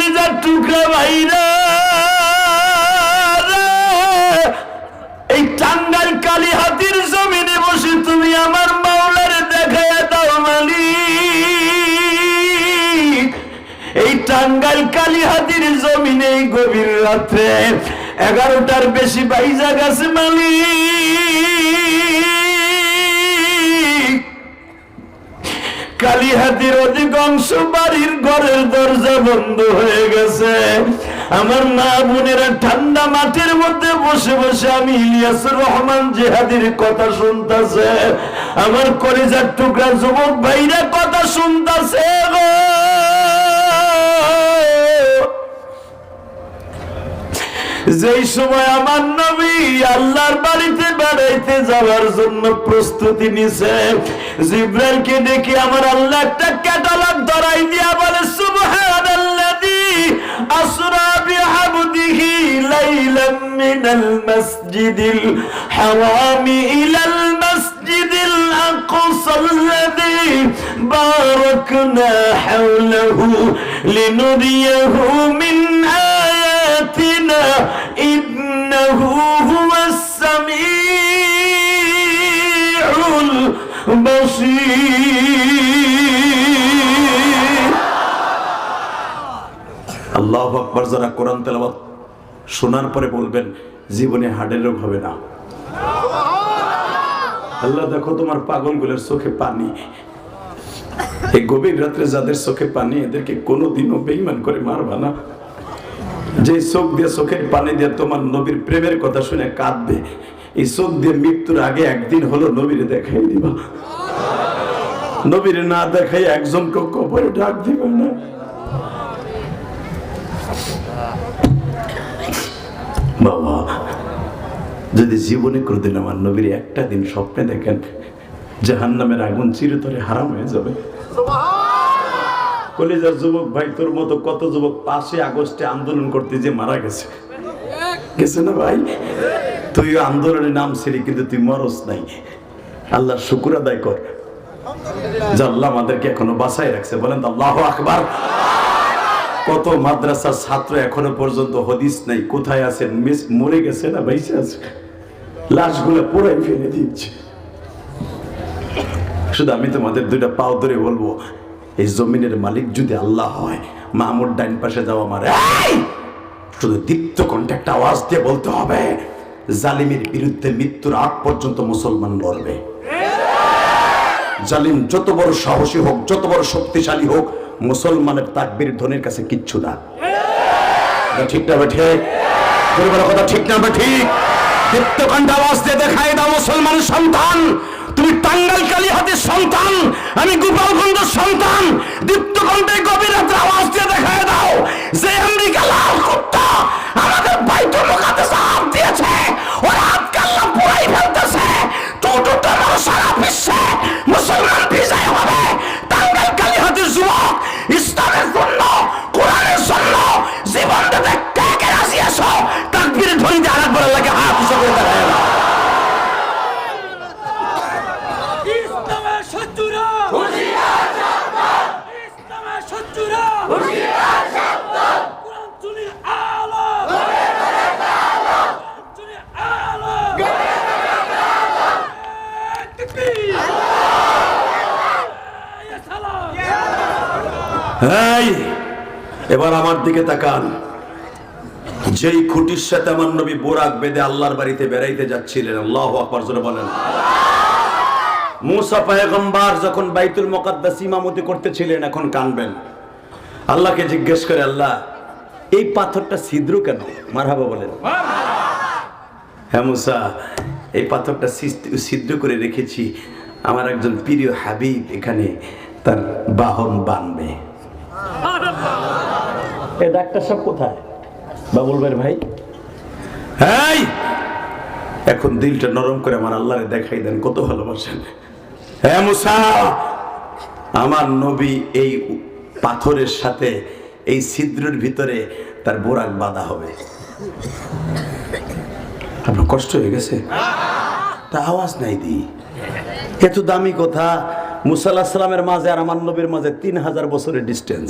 কলিজার টুকরা ভাইরা, এই টাঙ্গাইল কালিহাতির জমিনে বসে তুমি আমার মাওলারে দেখায়া দাও মালিক। এই টাঙ্গাইল কালিহাতির জমিনে এই গভীর রাত্রে 11টার বেশি বাইজা গেছে মালিক। কালিহাতির অধিকাংশ বাড়ির ঘরের দরজা বন্ধ হয়ে গেছে। আমার মা বোনেরা ঠান্ডা মাঠের মধ্যে বসে বসে আমি ইলিয়াসুর রহমান জিহাদির কথা শুনতেছে। আমার কলিজার টুকরা যুবক ভাইরা কথা শুনতেছে গো। যেই সময় আমার নবী আল্লাহর বাড়িতে বেড়াইতে যাওয়ার জন্য প্রস্তুতি নিছে, জিবরাইলকে দেখে আমার আল্লাহ একটা ক্যাটালগ ধরাই দিয়া বলে, সুবহানাল্লাযী আসরা বিআবদিহি লাইলাম মিনাল মাসজিদিল হারামি ইলাল মাসজিদিল আকসাল্লাযী বারাকনা হাওলাহু লিনুরিয়াহু মিন আয়াতিনা ইন্নাহু হুয়াস সামিউল বাসীর। আল্লাহু আকবার। যারা কোরআন তেলাওয়াত শোনার পরে বলবেন জীবনে হার্টের রোগ হবে না। আল্লাহ দেখো তোমার পাগলগুলোর চোখে পানি। এই গভীর রাত্রে যাদের চোখে পানি, এদেরকে কোনোদিনও বেঈমান করে মারবা না। যে চোখ দিয়ে চোখের পানি দিয়ে তোমার নবীর প্রেমের কথা শুনে কাঁদবে, এই চোখ দিয়ে মৃত্যুর আগে একদিন হলো নবীরে দেখাই দিবা। নবীরে না দেখাই একজনকে কবরে ডাক দিবে না। বাবা, যদি জীবনে কোনদিন আমার নবীর একটা দিন স্বপ্নে দেখেন, জাহান্নামের আগুন চিরতরে হারাম হয়ে যাবে। কলিজার যুবক ভাই, তোর মতো কত যুবক 5 আগস্টে আন্দোলন করতে যে মারা গেছে, গেছে না ভাই? তুইও আন্দোলনে নামছিলি, কিন্তু তুই মরস নাই। আল্লাহর শুকর আদায় কর যে আল্লাহ আমাদেরকে এখনো বাঁচাই রাখছে। বলেন তো আল্লাহু আকবার। কত মাদ্রাসার ছাত্র এখনো পর্যন্ত হদিস নাই, কোথায় আছেন? মরে গেছে না বাইসে আছে? লাশগুলো পুরাই ফেলে দিচ্ছে। শুধু আমি তোমাদের 2টা পাও ধরে বলবো, এই জমিনের মালিক যদি আল্লাহ হয়, মামুর ডাইন পাশে যাও আমার শুধু দীপ্ত কণ্ঠে একটা আওয়াজ দিয়ে বলতে হবে, জালিমের বিরুদ্ধে মৃত্যুর আগ পর্যন্ত মুসলমান লড়বে। জালিম যত বড় সাহসী হোক, যত বড় শক্তিশালী হোক, মুসলমানের তাকবীর ধ্বনির কাছে কিচ্ছু না। ঠিক না বেঠে? কথা ঠিক না বেঠিক? দীপ্ত কণ্ঠে আওয়াজ দিয়ে দেখাই দাও, মুসলমান সন্তান, তুমি টাঙ্গাইল কালিহাতির সন্তান, আমি গোপালগঞ্জের সন্তান। দীপ্ত কণ্ঠে গভীর রাতে আওয়াজ দিয়ে দেখায় দাও যে আমেরিকা লাল কুত্তা আমাদের বাইতুল মুকাদ্দাসে হাত দিয়েছে, ওর হাত কাল্লা পুরাই ফেলতেছে। টোটোটা সারা বিশ্বে মুসলমান বিজয় হবে। টাঙ্গাইল কালিহাতির যুবক, ইসলামের জন্য, কোরআনের জন্য জীবন দিতে কে কে রাজি আছো? তাকবীর ধ্বনি দিয়ে আরেকবার আল্লাহকে হাত উঁচু করে দেখায় দাও। এবার আমার দিকে তাকান। যেই খুঁটির সাথে আমার নবী বোরাক বেঁধে আল্লাহর বাড়িতে বেড়াইতে যাচ্ছিলেন, আল্লাহু আকবার জোরে বলেন। মুসা পয়গম্বর যখন বাইতুল মুকাদ্দাস ইমামতি করতেছিলেন, এখন কানবেন, আল্লাহকে জিজ্ঞেস করে, আল্লাহ এই পাথরটা ছিদ্র কেন? মারহাবা বলেন। হ্যাঁ মুসা, এই পাথরটা ছিদ্র করে রেখেছি, আমার একজন প্রিয় হাবিব এখানে তার বাহন বানবে। এই ডাক্তার সব কোথায়? বাবুল ভাই, হ্যাঁ এখন দিলটা নরম করে আমার আল্লাহরে দেখাই দেন কত ভালোবাসেন। হ্যাঁ মুসা, আমার নবী এই পাথরের সাথে এই ছিদ্রের ভিতরে তার বোরাক বাঁধা হবে। আপনার কষ্ট হয়ে গেছে? তা আওয়াজ নাই দি, এত দামি কথা। মুসা আলাইহিস সালামের মাঝে আর আমার নবীর মাঝে 3000 বছরের ডিস্টেন্স।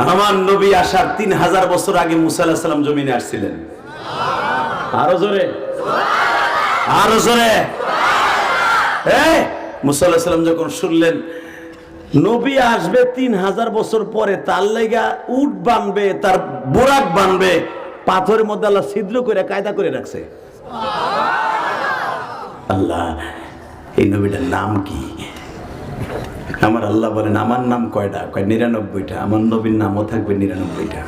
আমার নবী আসার 3000 বছর আগে মুসা আলাইহিস সালাম জমিনে আসছিলেন। আরো জোরে, আরো জোরে। মুসা আলাইহিস সালাম যখন শুনলেন নবী আসবে 3000 বছর পরে, তার লাইগা উট বানবে, তার বোরাক বানবে, পাথরের মধ্যে আল্লাহ ছিদ্র করে কায়দা করে রাখছে। আল্লাহ, এই নবীটার নাম কি? আমার আল্লাহ বলেন আমার নাম কয়টা? কয় 99টা। আমার নবীর নামও থাকবে 99টা।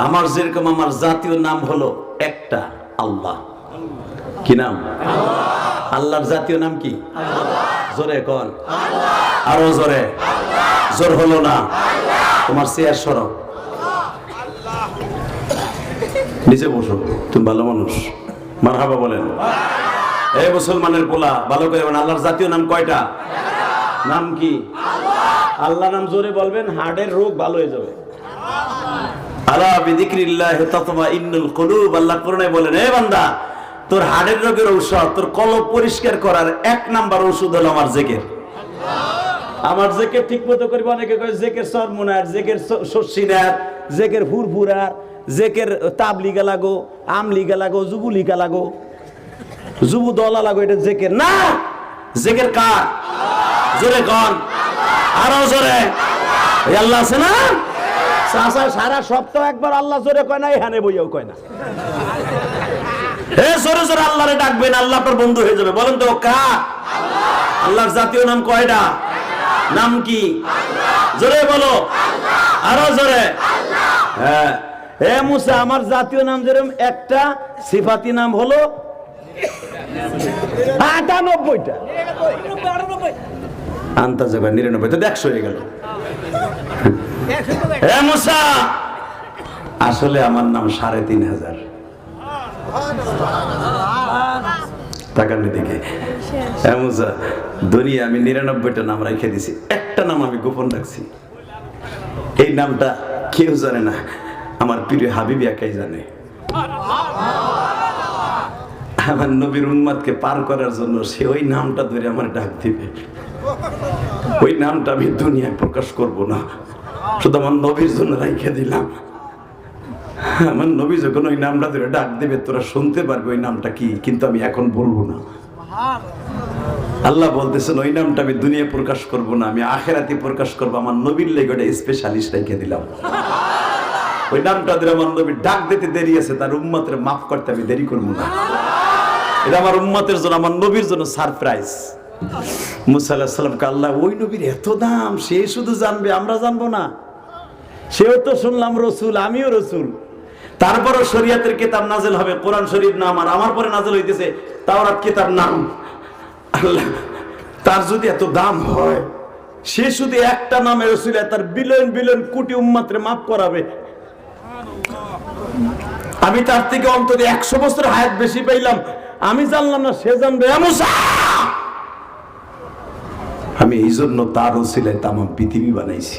আমার যেরকম আমার জাতীয় নাম হলো একটা, আল্লাহ। কি নাম? আল্লাহর জাতীয় নাম কি? জোরে কোন, আরো জোরে। জোর হলো না, তোমার চেয়ার সরো, নিচে বসো, তুমি ভালো মানুষ, মারহাবা বলেন। এই মুসলমানের পোলা ভালো করে বলেন, আল্লাহর জাতীয় নাম কয়টা? নাম কি? আল্লাহ নাম জোরে বলবেন, হার্টের রোগ ভালো হয়ে যাবে। আলা বিযিকরিল্লাহি তাতমাইন্নুল কুলুব। আল্লাহ কোরআনে বলেন, এ বান্দা, তোর হার্টের রোগের ঔষধ, তোর কলব পরিষ্কার করার 1 নাম্বার ওষুধ হলো আমার জিকির। আমার জিকির ঠিক মতো করবে। অনেকে কয় জিকির সরমুনার, জিকির শশিনার, জিকির ফুরফুরার, জিকির তাবলিগা লাগো, আমলিগা লাগো, যুবলিগা লাগো, যুব দলা লাগো, এটা জিকির না। জিকির কার? জোরে কোন, আরো জোরে। আল্লাহ আছে না? সারা সপ্তাহ একবার আল্লাহ জোরে কয় না, এখানে বইয়াও কয় না। জোরে জোরে আল্লাহরে ডাকবেন, আল্লাহ আপনার বন্ধু হয়ে যাবে। বলেন তো কার? আল্লাহর জাতীয় নাম কয়টা? নাম কি? জোরে বলো, আরো জোরে। হ্যাঁ, হে মুসা, আমার জাতীয় নাম যেরকম একটা, সিফাতি নাম হলো 98টা। আন্তাজে 99, তো 100 হয়ে গেল। হে মুসা, আসলে আমার নাম 3500। তাকান দিকে। হ্যাঁ মুসা, দুনিয়া আমি 99টা নাম রেখে দিছি, একটা নাম আমি গোপন রাখছি। এই নামটা কেউ জানে না, আমার প্রিয় হাবিবি একাই জানে। আমার নবীর উম্মতকে পার করার জন্য সে ওই নামটা ধরে আমার ডাক দিবে। ওই নামটা আমি দুনিয়ায় প্রকাশ করব না, শুধু আমার নবীর জন্য রেখে দিলাম। আমার নবী যখন ওই নামটা ধরে ডাক দিবে, তোরা শুনতে পারবে ওই নামটা কি, কিন্তু আমি এখন বলবো না। আল্লাহ বলতেছেন ওই নামটা আমি দুনিয়া প্রকাশ করব না, আমি আখিরাতে প্রকাশ করব। আমার নবীর লেগে স্পেশালিস্ট রেখে দিলাম। ওই নামটা ধরে আমার নবী ডাক দিতে দেরি আছে, তার উম্মতের মাফ করতে আমি দেরি করবো না। এটা আমার উম্মতের জন্য, আমার নবীর জন্য সারপ্রাইজ। মুসা আলাইহিস সালামকে আল্লাহ, ওই নবীর এত দাম, সে শুধু জানবে, আমরা জানবো না। সেও তো শুনলাম রসুল, আমিও রসুল। তারপরও শরীয়তের কিতাব নাযিল হবে, কোরআন শরীফ নাম, আর আমার পরে নাযিল হইতেছে তাওরাত কিতাব নাম। আল্লাহ, তার যদি এত দাম হয়, সে শুধু একটা নামে রসুল, তার বিলিয়ন বিলিয়ন কোটি উম্মতরে মাফ করাবে। আমি তার থেকে অন্তত 100 বছর হায়াত বেশি পাইলাম, আমি জানলাম না, সে জানবে। আমি এই জন্য তার ওসিলায় তামাম পৃথিবী বানাইছি।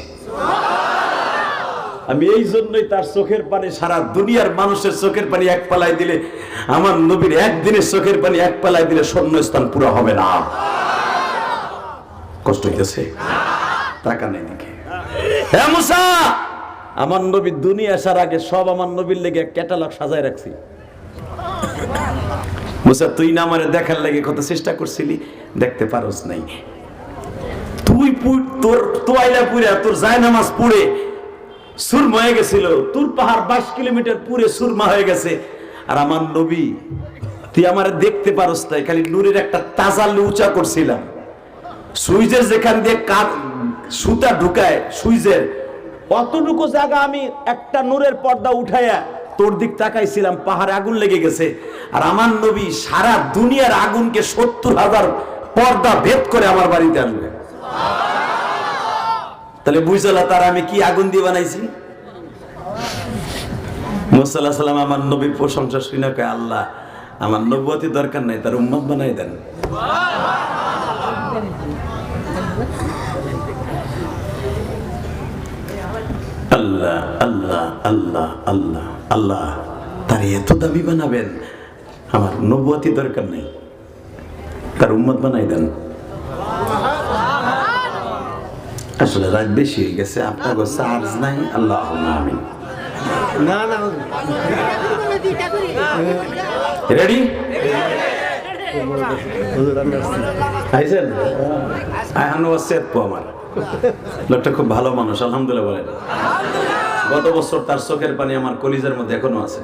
আমি এই জন্যই তার চোখের পানি সারা দুনিয়ার মানুষের চোখের পানি এক পালাই দিলে, আমার নবীর একদিনের চোখের পানি এক পালাই দিলে শূন্যস্থান পুরো হবে না। কষ্ট হইতেছে? টাকা নেই নাকি? হ্যাঁ মুসা, আমার নবী দুনিয়া আসার আগে সব আমার নবীর লেগে ক্যাটালগ সাজায় রাখছি। মুসা, তুই না আমারে দেখার লাগে কত চেষ্টা করছিলি, দেখতে পারোস নাই। তুই তোর তোয়াইলা পুরে, তোর জায়নামাজ পুড়ে সুরমা হয়ে গেছিল, তোর পাহাড় 22 কিলোমিটার পুরে সুরমা হয়ে গেছে। আর আমার নবী, তুই আমারে দেখতে পারোস নাই, খালি নূরের একটা তাজাল্লি উঁচা করছিলাম। সুইজের যেখান দিয়ে সুতা ঢুকায়, সুইজের অতটুকু জায়গা আমি একটা নূরের পর্দা উঠাইয়া তোর দিক তাকাইছিলাম, পাহাড়ে আগুন লেগে গেছে। আর আমার নবী সারা দুনিয়ার আগুনকে 70,000 পর্দা ভেদ করে আমার বাড়িতে আসবে। তাহলে বুঝলা তার আমি কি আগুন দিয়ে বানাইছি। মুসা আলাইহিস সালাম আমার নবীর প্রশংসা শুনে কয়, আল্লাহ, আমার নবুয়তি দরকার নাই, তার উম্মত বানাই দেন। আল্লাহ আল্লাহ আল্লাহ আল্লাহ আল্লাহ, তার এত দাবি বানাবেন, আমার নবুয়তি দরকার নেই, তার উম্মত বানাই দেন। আসলে রাত বেশি হয়ে গেছে, আপনার চার্জ নাই। আল্লাহ আমিন। না না রেডি? আইছেন? আয়ানো আছে আমার লোকটা খুব ভালো মানুষ, আলহামদুলিল্লাহ বলেন। গত বছর তার চোখের পানি আমার কলিজার মধ্যে এখনো আছে।